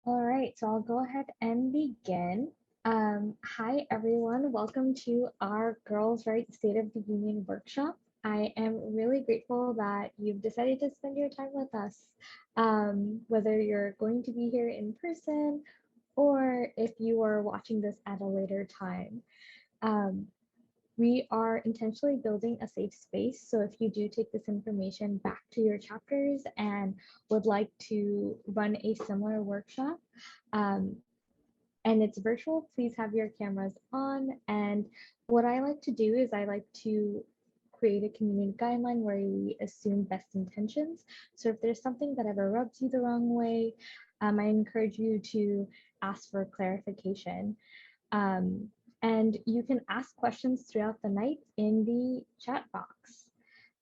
All right, so I'll go ahead and begin. Hi, everyone. Welcome to our Girls' Rights State of the Union workshop. I am really grateful that you've decided to spend your time with us, whether you're going to be here in person or if you are watching this at a later time. Um, we are intentionally building a safe space. So if you do take this information back to your chapters and would like to run a similar workshop, um, and it's virtual, please have your cameras on. And what I like to do is I like to create a community guideline where we assume best intentions. So if there's something that ever rubs you the wrong way, I encourage you to ask for clarification. Um, and you can ask questions throughout the night in the chat box.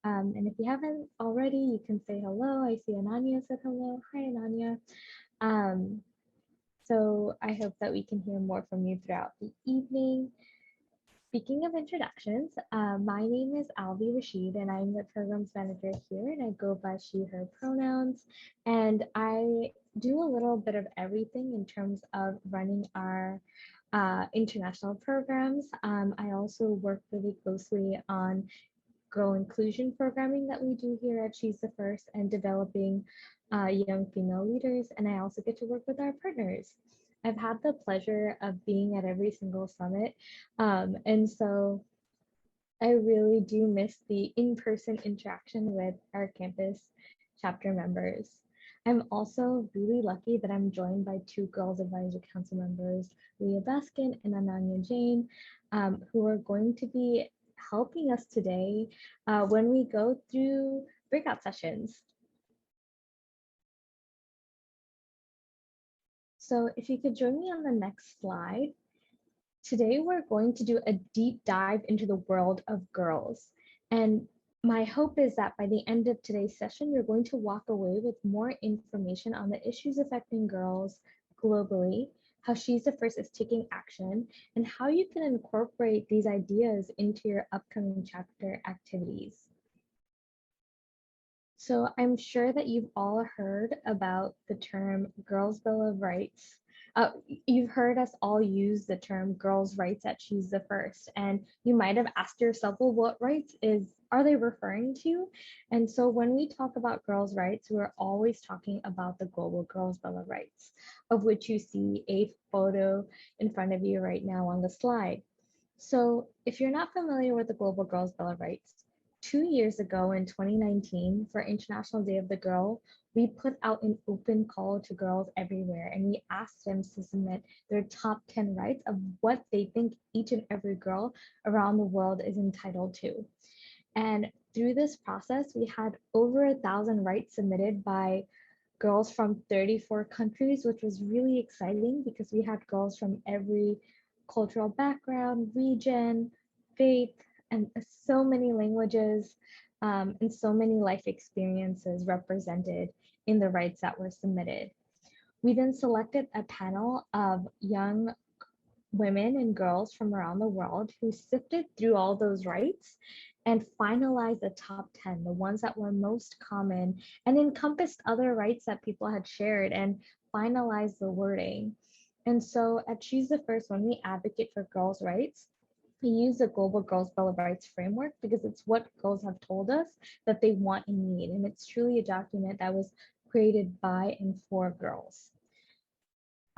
And if you haven't already, you can say hello. I see Ananya said hello. Hi, Ananya. Um, so I hope that we can hear more from you throughout the evening. Speaking of introductions, my name is Alvi Rashid, and I'm the programs manager here, and I go by she, her pronouns. And I do a little bit of everything in terms of running our international programs. I also work really closely on girl inclusion programming that we do here at She's the First and developing young female leaders. And I also get to work with our partners. I've had the pleasure of being at every single summit. And so I really do miss the in-person interaction with our campus chapter members. I'm also really lucky that I'm joined by two Girls Advisory Council members, Leah Baskin and Ananya Jain, who are going to be helping us today when we go through breakout sessions. So if you could join me on the next slide. Today, we're going to do a deep dive into the world of girls. And my hope is that by the end of today's session, you're going to walk away with more information on the issues affecting girls globally, how She's the First is taking action, and how you can incorporate these ideas into your upcoming chapter activities. So I'm sure that you've all heard about the term Girls' Bill of Rights. You've heard us all use the term girls' rights at She's the First, and you might have asked yourself, well, what rights are they referring to? And so when we talk about girls' rights, we're always talking about the Global Girls' Bill of Rights, of which you see a photo in front of you right now on the slide. So if you're not familiar with the Global Girls' Bill of Rights, 2 years ago in 2019, for International Day of the Girl, we put out an open call to girls everywhere and we asked them to submit their top 10 rights of what they think each and every girl around the world is entitled to. And through this process, we had over 1,000 rights submitted by girls from 34 countries, which was really exciting because we had girls from every cultural background, region, faith, and so many languages and so many life experiences represented in the rights that were submitted. We then selected a panel of young women and girls from around the world who sifted through all those rights and finalized the top 10, the ones that were most common and encompassed other rights that people had shared and finalized the wording. And so at She's the First, when we advocate for girls' rights, we use the Global Girls Bill of Rights framework because it's what girls have told us that they want and need. And it's truly a document that was created by and for girls.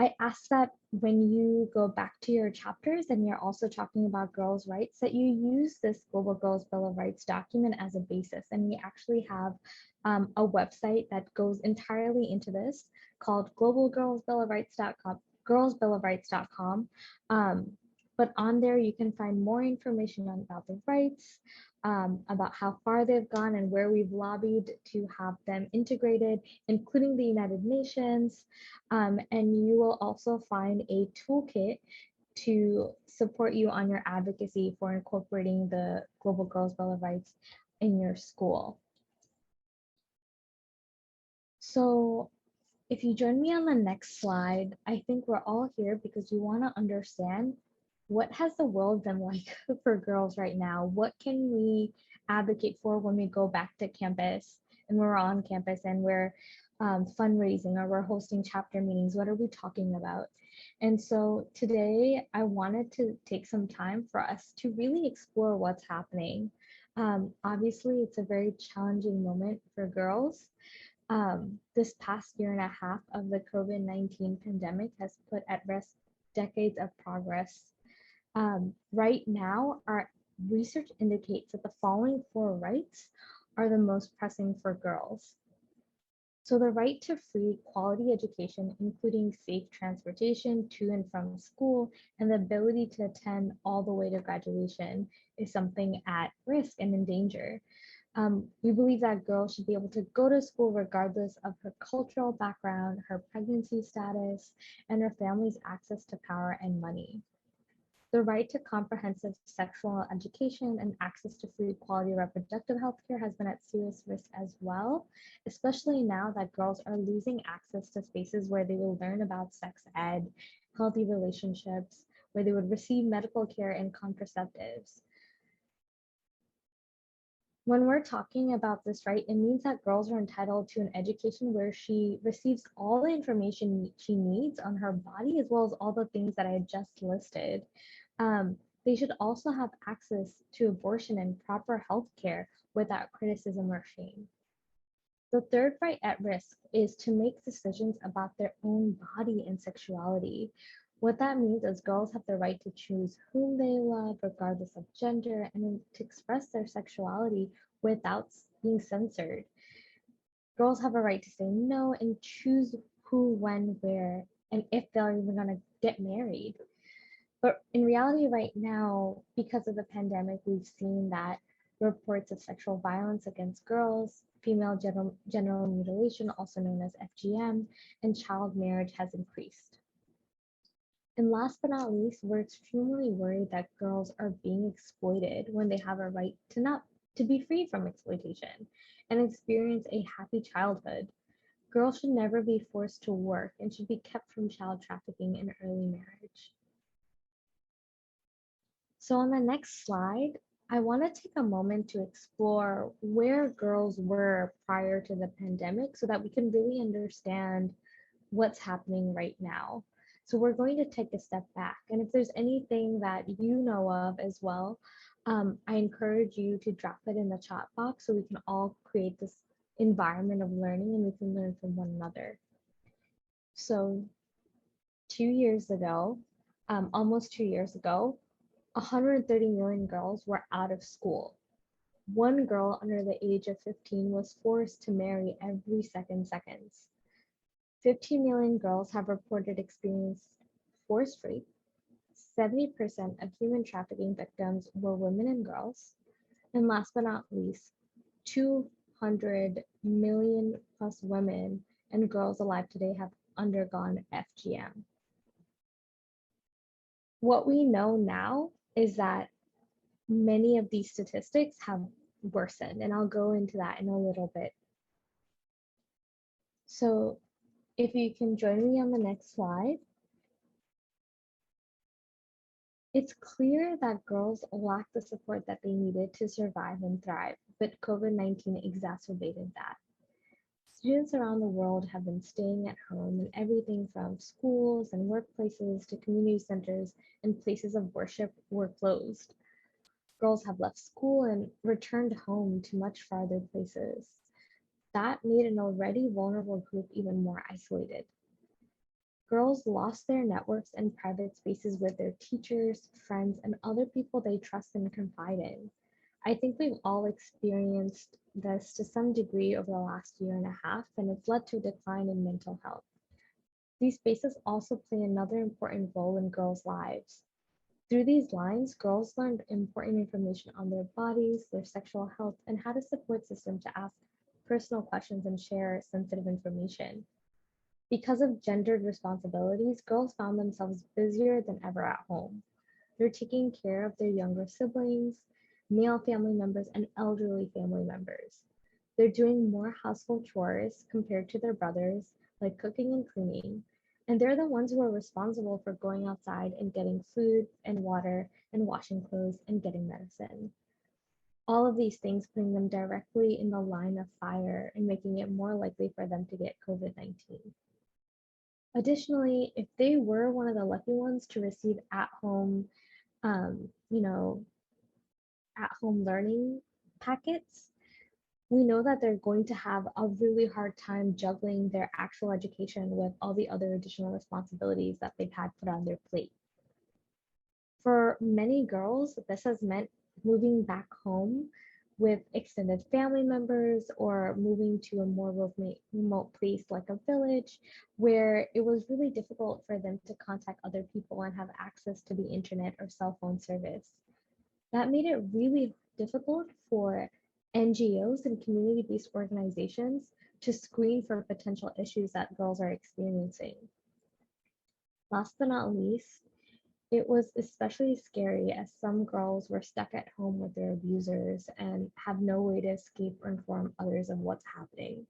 I ask that when you go back to your chapters and you're also talking about girls' rights, that you use this Global Girls Bill of Rights document as a basis. And we actually have a website that goes entirely into this called globalgirlsbillofrights.com, girlsbillofrights.com. But on there, you can find more information about the rights, about how far they've gone and where we've lobbied to have them integrated, including the United Nations. And you will also find a toolkit to support you on your advocacy for incorporating the Global Girls Bill of Rights in your school. So if you join me on the next slide, I think we're all here because we want to understand what has the world been like for girls right now? What can we advocate for when we go back to campus and we're on campus and we're fundraising or we're hosting chapter meetings. What are we talking about? And so today I wanted to take some time for us to really explore what's happening. Obviously, it's a very challenging moment for girls. This past year and a half of the COVID-19 pandemic has put at risk decades of progress. Right now, our research indicates that the following four rights are the most pressing for girls. So the right to free quality education, including safe transportation to and from school, and the ability to attend all the way to graduation is something at risk and in danger. We believe that girls should be able to go to school regardless of her cultural background, her pregnancy status, and her family's access to power and money. The right to comprehensive sexual education and access to free quality reproductive health care has been at serious risk as well, especially now that girls are losing access to spaces where they will learn about sex ed, healthy relationships, where they would receive medical care and contraceptives. When we're talking about this right, it means that girls are entitled to an education where she receives all the information she needs on her body, as well as all the things that I just listed. They should also have access to abortion and proper health care without criticism or shame. The third right at risk is to make decisions about their own body and sexuality. What that means is girls have the right to choose whom they love, regardless of gender, and to express their sexuality without being censored. Girls have a right to say no and choose who, when, where, and if they're even going to get married. But in reality, right now, because of the pandemic, we've seen that reports of sexual violence against girls, female genital mutilation, also known as FGM, and child marriage has increased. And last but not least, we're extremely worried that girls are being exploited when they have a right to be free from exploitation and experience a happy childhood. Girls should never be forced to work and should be kept from child trafficking and early marriage. So on the next slide, I want to take a moment to explore where girls were prior to the pandemic so that we can really understand what's happening right now. So we're going to take a step back. And if there's anything that you know of as well, I encourage you to drop it in the chat box so we can all create this environment of learning and we can learn from one another. So 2 years ago, almost 2 years ago, 130 million girls were out of school. One girl under the age of 15 was forced to marry every seconds. 15 million girls have reported experienced forced rape. 70% of human trafficking victims were women and girls. And last but not least, 200 million plus women and girls alive today have undergone FGM. What we know now is that many of these statistics have worsened, and I'll go into that in a little bit. So if you can join me on the next slide. It's clear that girls lack the support that they needed to survive and thrive, but COVID-19 exacerbated that. Students around the world have been staying at home, and everything from schools and workplaces to community centers and places of worship were closed. Girls have left school and returned home to much farther places. That made an already vulnerable group even more isolated. Girls lost their networks and private spaces with their teachers, friends, and other people they trust and confide in. I think we've all experienced this to some degree over the last year and a half, and it's led to a decline in mental health. These spaces also play another important role in girls' lives. Through these lines, girls learned important information on their bodies, their sexual health, and how to support system to ask personal questions and share sensitive information. Because of gendered responsibilities, girls found themselves busier than ever at home. They're taking care of their younger siblings, male family members, and elderly family members. They're doing more household chores compared to their brothers, like cooking and cleaning, and they're the ones who are responsible for going outside and getting food and water and washing clothes and getting medicine. All of these things putting them directly in the line of fire and making it more likely for them to get COVID-19. Additionally, if they were one of the lucky ones to receive at-home, um, you know, at-home learning packets, we know that they're going to have a really hard time juggling their actual education with all the other additional responsibilities that they've had put on their plate. For many girls, this has meant moving back home with extended family members or moving to a more remote place like a village where it was really difficult for them to contact other people and have access to the internet or cell phone service. That made it really difficult for NGOs and community-based organizations to screen for potential issues that girls are experiencing. Last but not least, it was especially scary as some girls were stuck at home with their abusers and have no way to escape or inform others of what's happening.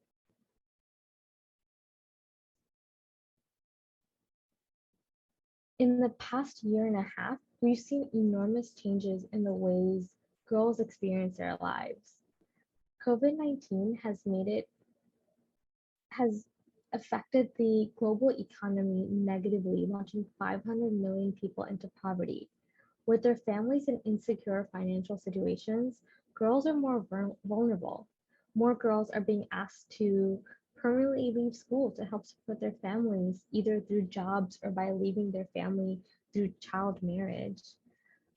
In the past year and a half, we've seen enormous changes in the ways girls experience their lives. COVID-19 has affected the global economy negatively, launching 500 million people into poverty. With their families in insecure financial situations, girls are more vulnerable. More girls are being asked to permanently leave school to help support their families, either through jobs or by leaving their family through child marriage.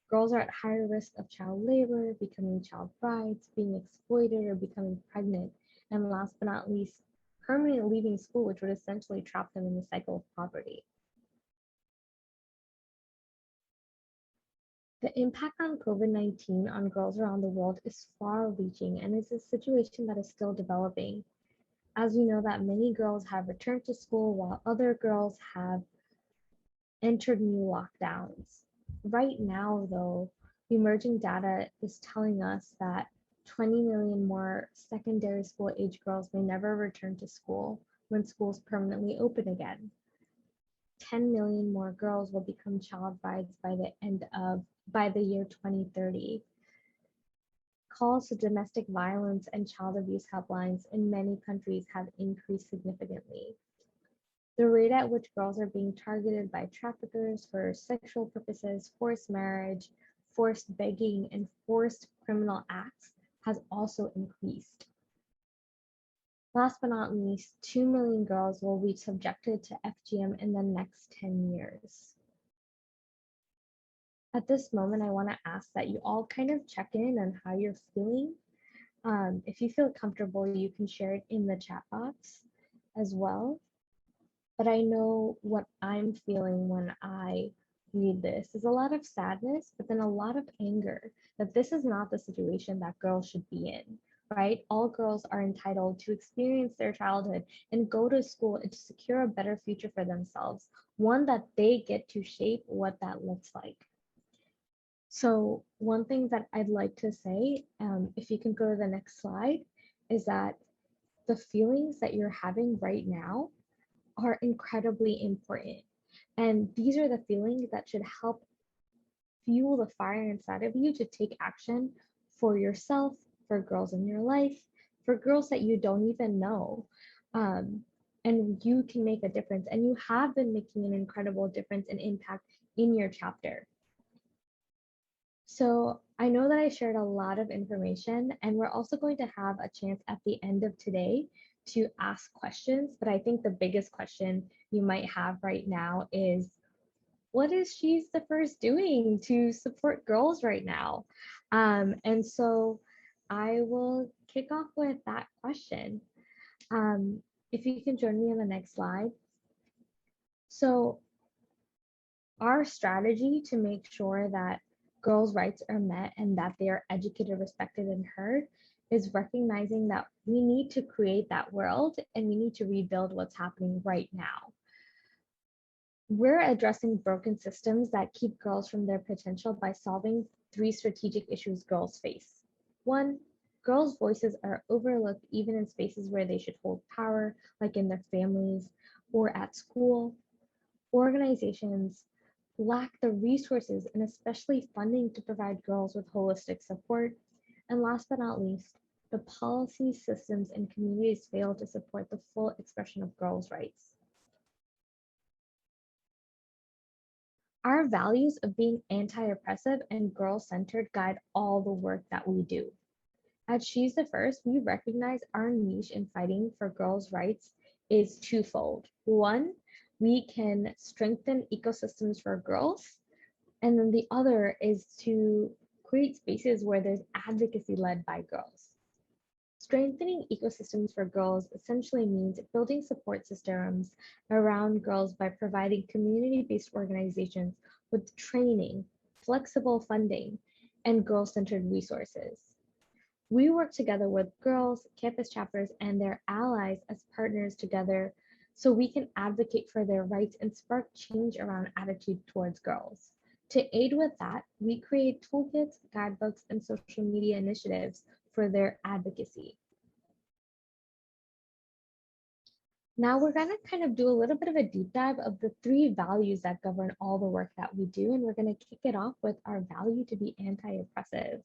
Girls are at higher risk of child labor, becoming child brides, being exploited, or becoming pregnant. And last but not least, permanently leaving school, which would essentially trap them in the cycle of poverty. The impact on COVID-19 on girls around the world is far-reaching and is a situation that is still developing. As we know that many girls have returned to school while other girls have entered new lockdowns. Right now, though, emerging data is telling us that 20 million more secondary school age girls may never return to school when schools permanently open again. 10 million more girls will become child brides by the year 2030. Calls to domestic violence and child abuse helplines in many countries have increased significantly. The rate at which girls are being targeted by traffickers for sexual purposes, forced marriage, forced begging, and forced criminal acts has also increased. Last but not least, 2 million girls will be subjected to FGM in the next 10 years. At this moment, I want to ask that you all kind of check in on how you're feeling. If you feel comfortable, you can share it in the chat box as well. But I know what I'm feeling when I read this is a lot of sadness, but then a lot of anger that this is not the situation that girls should be in, right? All girls are entitled to experience their childhood and go to school and to secure a better future for themselves, one that they get to shape what that looks like. So one thing that I'd like to say, if you can go to the next slide, is that the feelings that you're having right now are incredibly important. And these are the feelings that should help fuel the fire inside of you to take action for yourself, for girls in your life, for girls that you don't even know. And you can make a difference. And you have been making an incredible difference and impact in your chapter. So I know that I shared a lot of information, and we're also going to have a chance at the end of today to ask questions. But I think the biggest question you might have right now is, what is She's the First doing to support girls right now? And so I will kick off with that question. If you can join me on the next slide. So our strategy to make sure that girls' rights are met and that they are educated, respected, and heard is recognizing that we need to create that world and we need to rebuild what's happening right now. We're addressing broken systems that keep girls from their potential by solving 3 strategic issues girls face. 1, girls' voices are overlooked even in spaces where they should hold power, like in their families or at school. Organizations lack the resources and especially funding to provide girls with holistic support. And last but not least, the policy systems and communities fail to support the full expression of girls' rights. Our values of being anti-oppressive and girl-centered guide all the work that we do. At She's the First, we recognize our niche in fighting for girls' rights is twofold. One, we can strengthen ecosystems for girls, and then the other is to create spaces where there's advocacy led by girls. Strengthening ecosystems for girls essentially means building support systems around girls by providing community-based organizations with training, flexible funding, and girl-centered resources. We work together with girls, campus chapters, and their allies as partners together so we can advocate for their rights and spark change around attitude towards girls. To aid with that, we create toolkits, guidebooks, and social media initiatives for their advocacy. Now we're going to kind of do a little bit of a deep dive of the 3 values that govern all the work that we do, and we're going to kick it off with our value to be anti-oppressive.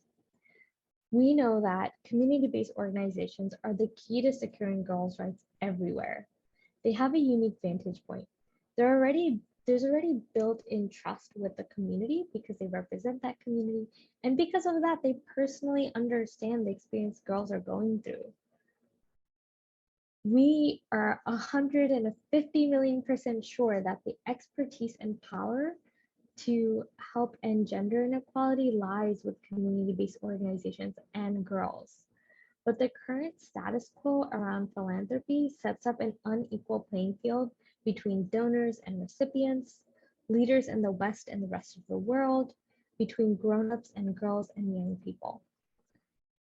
We know that community-based organizations are the key to securing girls' rights everywhere. They have a unique vantage point. There's already built-in trust with the community because they represent that community, and because of that, they personally understand the experience girls are going through. We are 150 million% sure that the expertise and power to help end gender inequality lies with community-based organizations and girls. But the current status quo around philanthropy sets up an unequal playing field between donors and recipients, leaders in the West and the rest of the world, between grown-ups and girls and young people.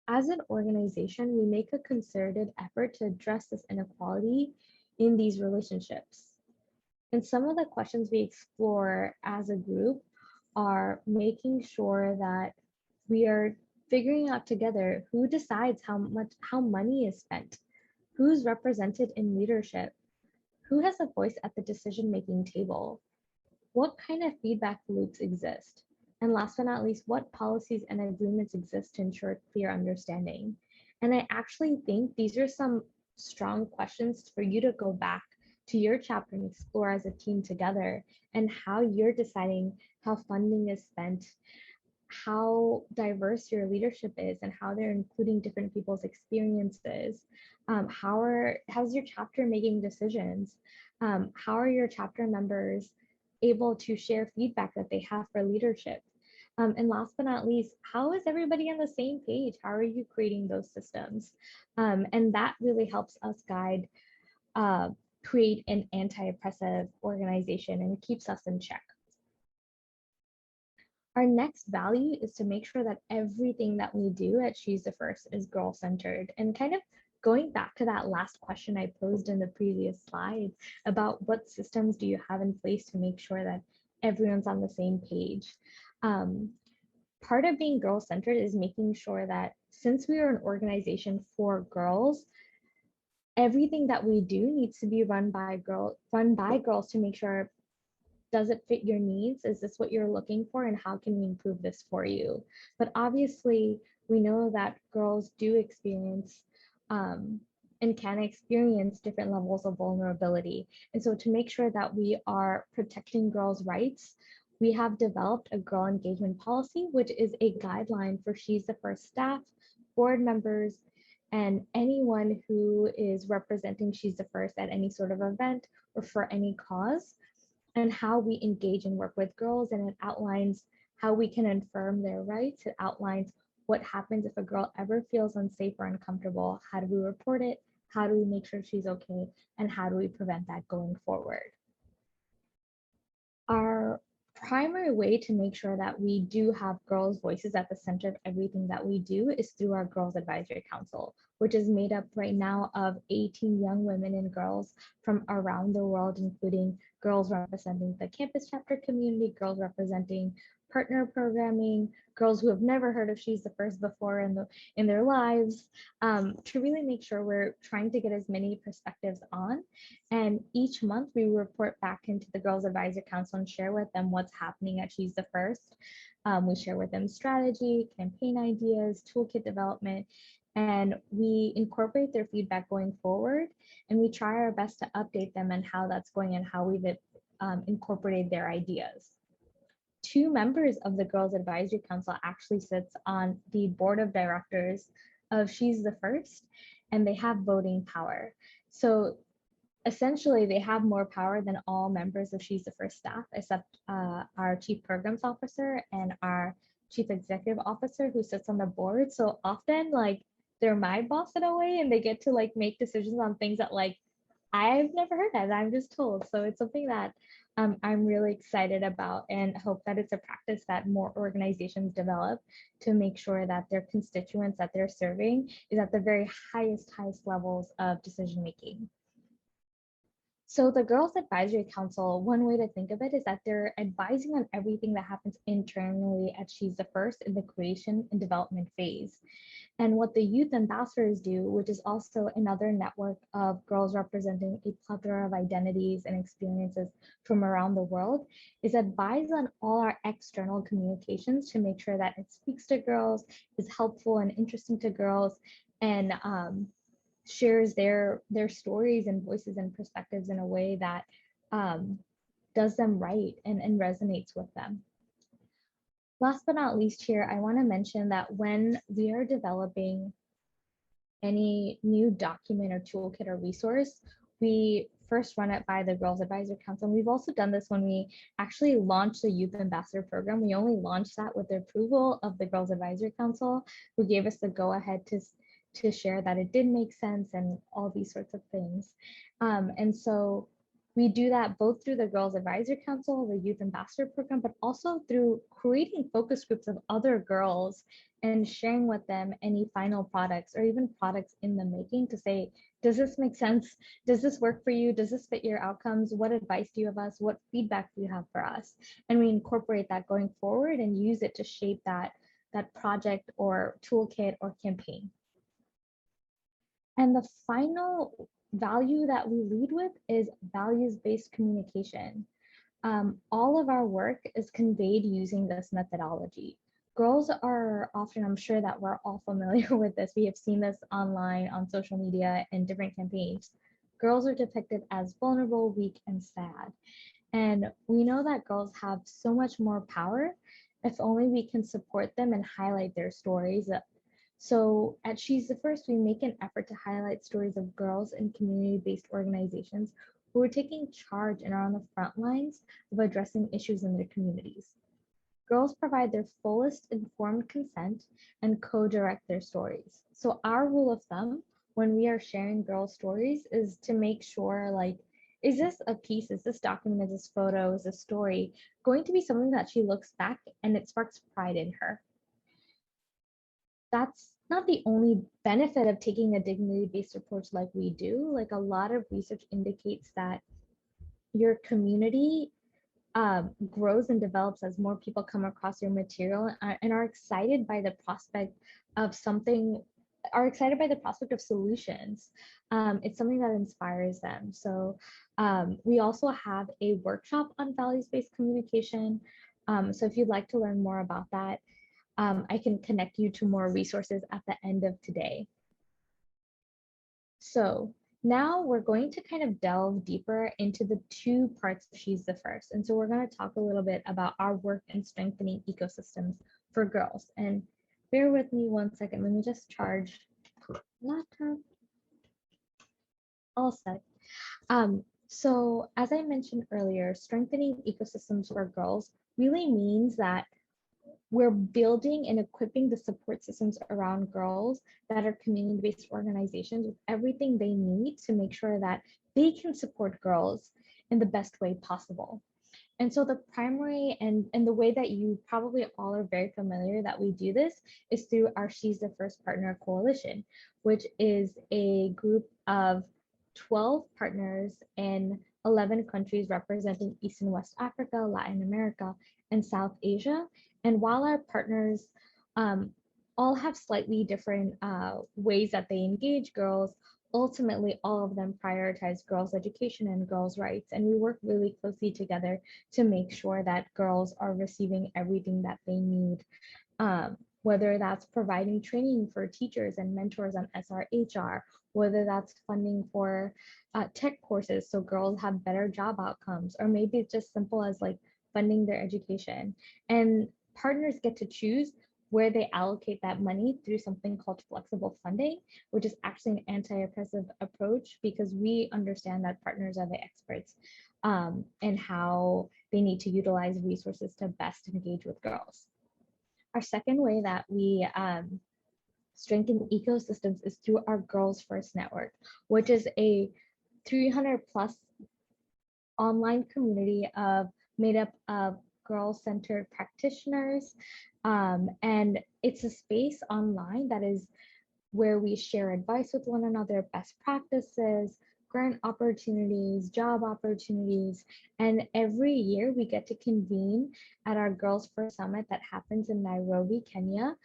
As an organization, we make a concerted effort to address this inequality in these relationships. And some of the questions we explore as a group are making sure that we are figuring out together who decides how money is spent, who's represented in leadership, who has a voice at the decision-making table, what kind of feedback loops exist, and last but not least, what policies and agreements exist to ensure clear understanding. And I actually think these are some strong questions for you to go back to your chapter and explore as a team together, and how you're deciding how funding is spent, how diverse your leadership is, and how they're including different people's experiences. How's your chapter making decisions? How are your chapter members able to share feedback that they have for leadership? And last but not least, how is everybody on the same page? How are you creating those systems? And that really helps us create an anti-oppressive organization and keeps us in check. Our next value is to make sure that everything that we do at She's the First is girl-centered. And kind of going back to that last question I posed in the previous slide about what systems do you have in place to make sure that everyone's on the same page. Part of being girl-centered is making sure that since we are an organization for girls, everything that we do needs to be run by girls to make sure, does it fit your needs? Is this what you're looking for? And how can we improve this for you? But obviously, we know that girls do experience and can experience different levels of vulnerability. And so to make sure that we are protecting girls' rights, we have developed a girl engagement policy, which is a guideline for She's the First staff, board members, and anyone who is representing She's the First at any sort of event or for any cause, and how we engage and work with girls. And it outlines how we can affirm their rights. It outlines what happens if a girl ever feels unsafe or uncomfortable. How do we report it? How do we make sure she's okay? And how do we prevent that going forward? Our primary way to make sure that we do have girls' voices at the center of everything that we do is through our Girls Advisory Council, which is made up right now of 18 young women and girls from around the world, including girls representing the campus chapter community, girls representing partner programming, girls who have never heard of She's the First before in their lives, to really make sure we're trying to get as many perspectives on. And each month we report back into the Girls Advisory Council and share with them what's happening at She's the First. We share with them strategy, campaign ideas, toolkit development, and we incorporate their feedback going forward. And we try our best to update them on how that's going and how we've incorporated their ideas. 2 members of the Girls Advisory Council actually sits on the board of directors of She's the First, and they have voting power. So essentially, they have more power than all members of She's the First staff, except our Chief Programs Officer and our Chief Executive Officer who sits on the board. So often, like, they're my boss in a way, and they get to like make decisions on things that like I've never heard of. I'm just told. So it's something that I'm really excited about and hope that it's a practice that more organizations develop to make sure that their constituents that they're serving is at the very highest levels of decision making. So the Girls Advisory Council, one way to think of it is that they're advising on everything that happens internally at She's the First in the creation and development phase. And what the youth ambassadors do, which is also another network of girls representing a plethora of identities and experiences from around the world, is advise on all our external communications to make sure that it speaks to girls, is helpful and interesting to girls, and shares their stories and voices and perspectives in a way that does them right and resonates with them. Last but not least here, I want to mention that when we are developing any new document or toolkit or resource, we first run it by the Girls Advisory Council. And we've also done this when we actually launched the Youth Ambassador Program. We only launched that with the approval of the Girls Advisory Council, who gave us the go-ahead to share that it did make sense and all these sorts of things. And so we do that both through the Girls Advisory Council, the Youth Ambassador Program, but also through creating focus groups of other girls and sharing with them any final products or even products in the making to say, does this make sense? Does this work for you? Does this fit your outcomes? What advice do you have us? What feedback do you have for us? And we incorporate that going forward and use it to shape that project or toolkit or campaign. And the final value that we lead with is values-based communication. All of our work is conveyed using this methodology. Girls are often, I'm sure that we're all familiar with this. We have seen this online on social media and different campaigns. Girls are depicted as vulnerable, weak, and sad. And we know that girls have so much more power if only we can support them and highlight their stories. So at She's the First, we make an effort to highlight stories of girls in community-based organizations who are taking charge and are on the front lines of addressing issues in their communities. Girls provide their fullest informed consent and co-direct their stories. So our rule of thumb when we are sharing girl stories is to make sure, like, is this a piece, is this document, is this photo, is this story going to be something that she looks back and it sparks pride in her? That's not the only benefit of taking a dignity-based approach like we do. Like, a lot of research indicates that your community grows and develops as more people come across your material and are excited by the prospect of solutions. It's something that inspires them. So we also have a workshop on values-based communication. So if you'd like to learn more about that, I can connect you to more resources at the end of today. So now we're going to kind of delve deeper into the 2 parts of She's the First. And so we're going to talk a little bit about our work in strengthening ecosystems for girls. And bear with me one second. Let me just charge laptop. All set. So as I mentioned earlier, strengthening ecosystems for girls really means that we're building and equipping the support systems around girls that are community-based organizations with everything they need to make sure that they can support girls in the best way possible. And so the primary and the way that you probably all are very familiar that we do this is through our She's the First Partner Coalition, which is a group of 12 partners in 11 countries representing East and West Africa, Latin America, and South Asia. And while our partners all have slightly different ways that they engage girls, ultimately all of them prioritize girls' education and girls' rights. And we work really closely together to make sure that girls are receiving everything that they need, whether that's providing training for teachers and mentors on SRHR, whether that's funding for tech courses so girls have better job outcomes, or maybe it's just simple as like funding their education. And partners get to choose where they allocate that money through something called flexible funding, which is actually an anti-oppressive approach because we understand that partners are the experts and how they need to utilize resources to best engage with girls. Our second way that we strengthen ecosystems is through our Girls First Network, which is a 300 plus online community made up of girl-centered practitioners. And it's a space online that is where we share advice with one another, best practices, grant opportunities, job opportunities. And every year we get to convene at our Girls First Summit that happens in Nairobi, Kenya,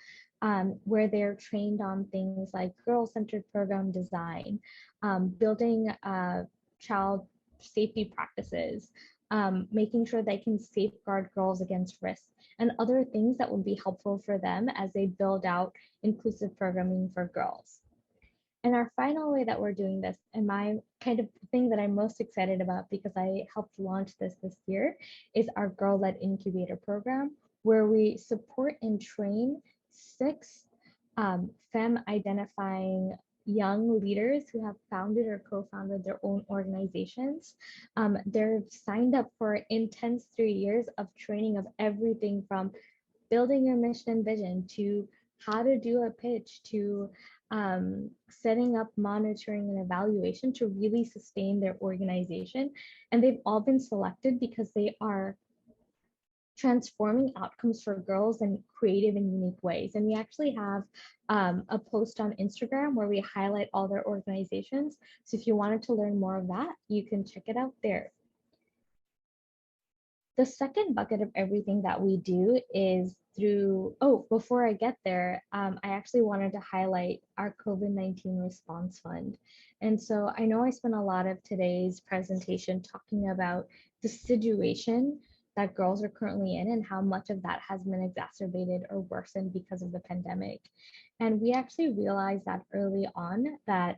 where they're trained on things like girl-centered program design, building child safety practices, making sure they can safeguard girls against risk, and other things that would be helpful for them as they build out inclusive programming for girls. And our final way that we're doing this, and my kind of thing that I'm most excited about because I helped launch this year, is our Girl-Led Incubator program, where we support and train 6 femme-identifying young leaders who have founded or co-founded their own organizations. They're signed up for intense 3 years of training of everything from building your mission and vision to how to do a pitch to setting up monitoring and evaluation to really sustain their organization. And they've all been selected because they are transforming outcomes for girls in creative and unique ways. And we actually have a post on Instagram where we highlight all their organizations. So if you wanted to learn more of that, you can check it out there. The second bucket of everything that we do is through, before I get there, I actually wanted to highlight our COVID-19 response fund. And so I know I spent a lot of today's presentation talking about the situation that girls are currently in and how much of that has been exacerbated or worsened because of the pandemic. And we actually realized that early on that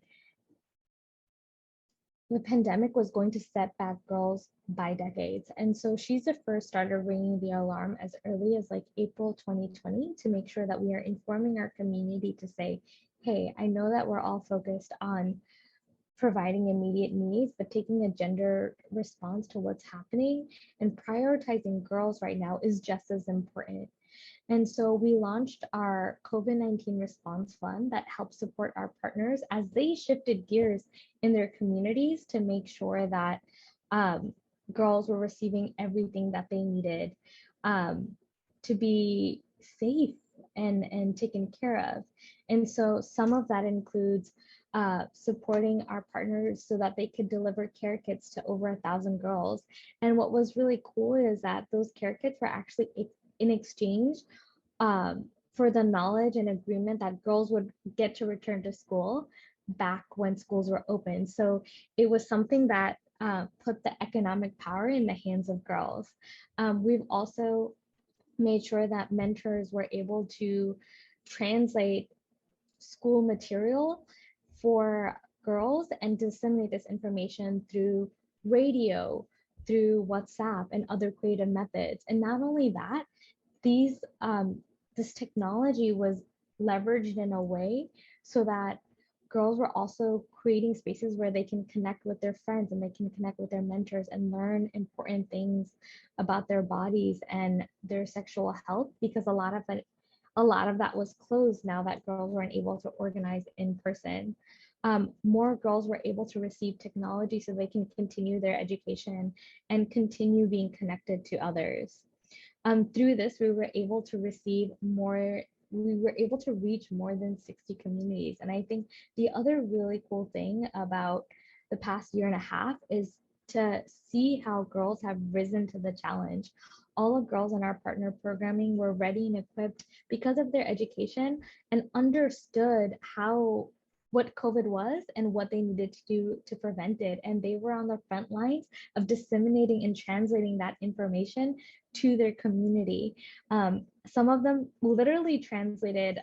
the pandemic was going to set back girls by decades. And so She's the First started ringing the alarm as early as like April 2020 to make sure that we are informing our community to say, hey, I know that we're all focused on providing immediate needs, but taking a gender response to what's happening and prioritizing girls right now is just as important. And so we launched our COVID-19 response fund that helps support our partners as they shifted gears in their communities to make sure that girls were receiving everything that they needed to be safe and taken care of. And so some of that includes supporting our partners so that they could deliver care kits to over 1,000 girls. And what was really cool is that those care kits were actually in exchange for the knowledge and agreement that girls would get to return to school back when schools were open. So it was something that put the economic power in the hands of girls. We've also made sure that mentors were able to translate school material for girls and disseminate this information through radio, through WhatsApp and other creative methods. And not only that, this technology was leveraged in a way so that girls were also creating spaces where they can connect with their friends and they can connect with their mentors and learn important things about their bodies and their sexual health, because a lot of that was closed now that girls weren't able to organize in person. more girls were able to receive technology so they can continue their education and continue being connected to others. Through this, we were able to reach more than 60 communities. And I think the other really cool thing about the past year and a half is to see how girls have risen to the challenge. All of girls in our partner programming were ready and equipped because of their education and understood what COVID was and what they needed to do to prevent it. And they were on the front lines of disseminating and translating that information to their community. Some of them literally translated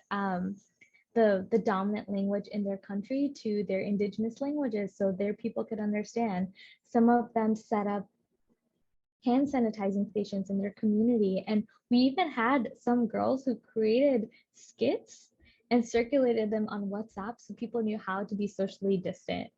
the dominant language in their country to their indigenous languages so their people could understand. Some of them set up hand sanitizing stations in their community. And we even had some girls who created skits and circulated them on WhatsApp so people knew how to be socially distant.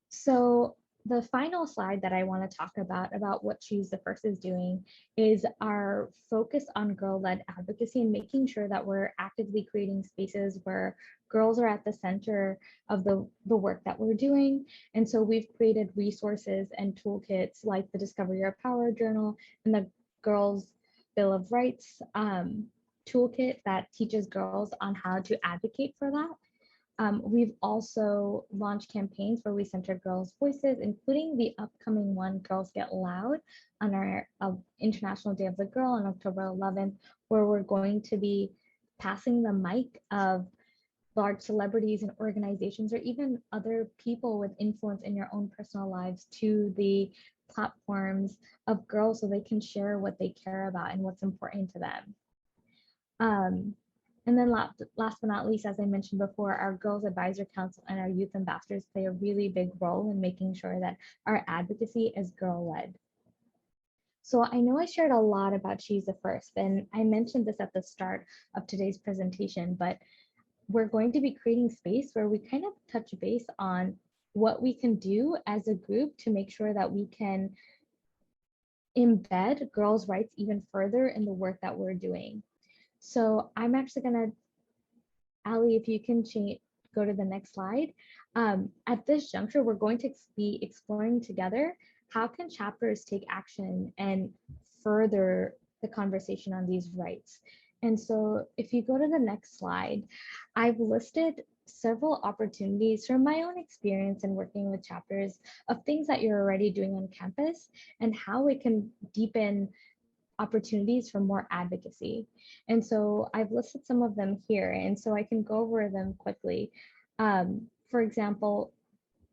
So the final slide that I want to talk about what Choose the First is doing is our focus on girl-led advocacy and making sure that we're actively creating spaces where girls are at the center of the work that we're doing. And so we've created resources and toolkits like the Discover Your Power Journal and the Girls Bill of Rights toolkit that teaches girls on how to advocate for that. We've also launched campaigns where we center girls' voices, including the upcoming one, Girls Get Loud, on our International Day of the Girl on October 11th, where we're going to be passing the mic of large celebrities and organizations or even other people with influence in your own personal lives to the platforms of girls so they can share what they care about and what's important to them. And then last but not least, as I mentioned before, our Girls Advisor Council and our youth ambassadors play a really big role in making sure that our advocacy is girl-led. So I know I shared a lot about Choose the First, and I mentioned this at the start of today's presentation, but we're going to be creating space where we kind of touch base on what we can do as a group to make sure that we can embed girls' rights even further in the work that we're doing. So I'm actually going to, Ali, if you can go to the next slide. At this juncture, we're going to be exploring together how can chapters take action and further the conversation on these rights. And so if you go to the next slide, I've listed several opportunities from my own experience in working with chapters of things that you're already doing on campus and how it can deepen opportunities for more advocacy. And so I've listed some of them here, and so I can go over them quickly. For example,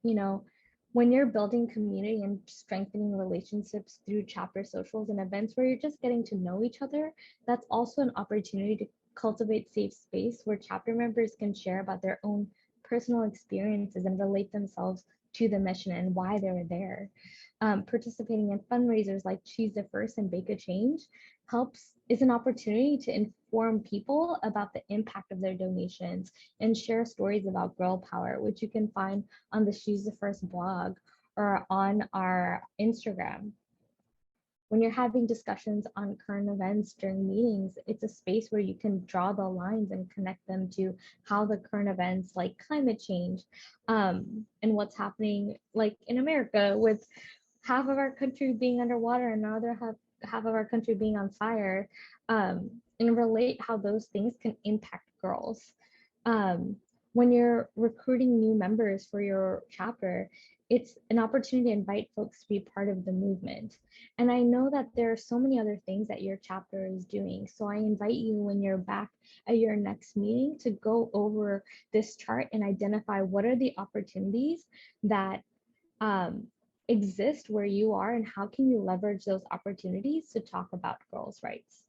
when you're building community and strengthening relationships through chapter socials and events where you're just getting to know each other, that's also an opportunity to cultivate safe space where chapter members can share about their own personal experiences and relate themselves to the mission and why they're there. Participating in fundraisers like Choose the First and Bake a Change is an opportunity to inform people about the impact of their donations and share stories about girl power, which you can find on the Choose the First blog or on our Instagram. When you're having discussions on current events during meetings, it's a space where you can draw the lines and connect them to how the current events like climate change and what's happening like in America with half of our country being underwater and another half of our country being on fire, and relate how those things can impact girls. When you're recruiting new members for your chapter, it's an opportunity to invite folks to be part of the movement. And I know that there are so many other things that your chapter is doing. So I invite you when you're back at your next meeting to go over this chart and identify what are the opportunities that exist where you are and how can you leverage those opportunities to talk about girls' rights.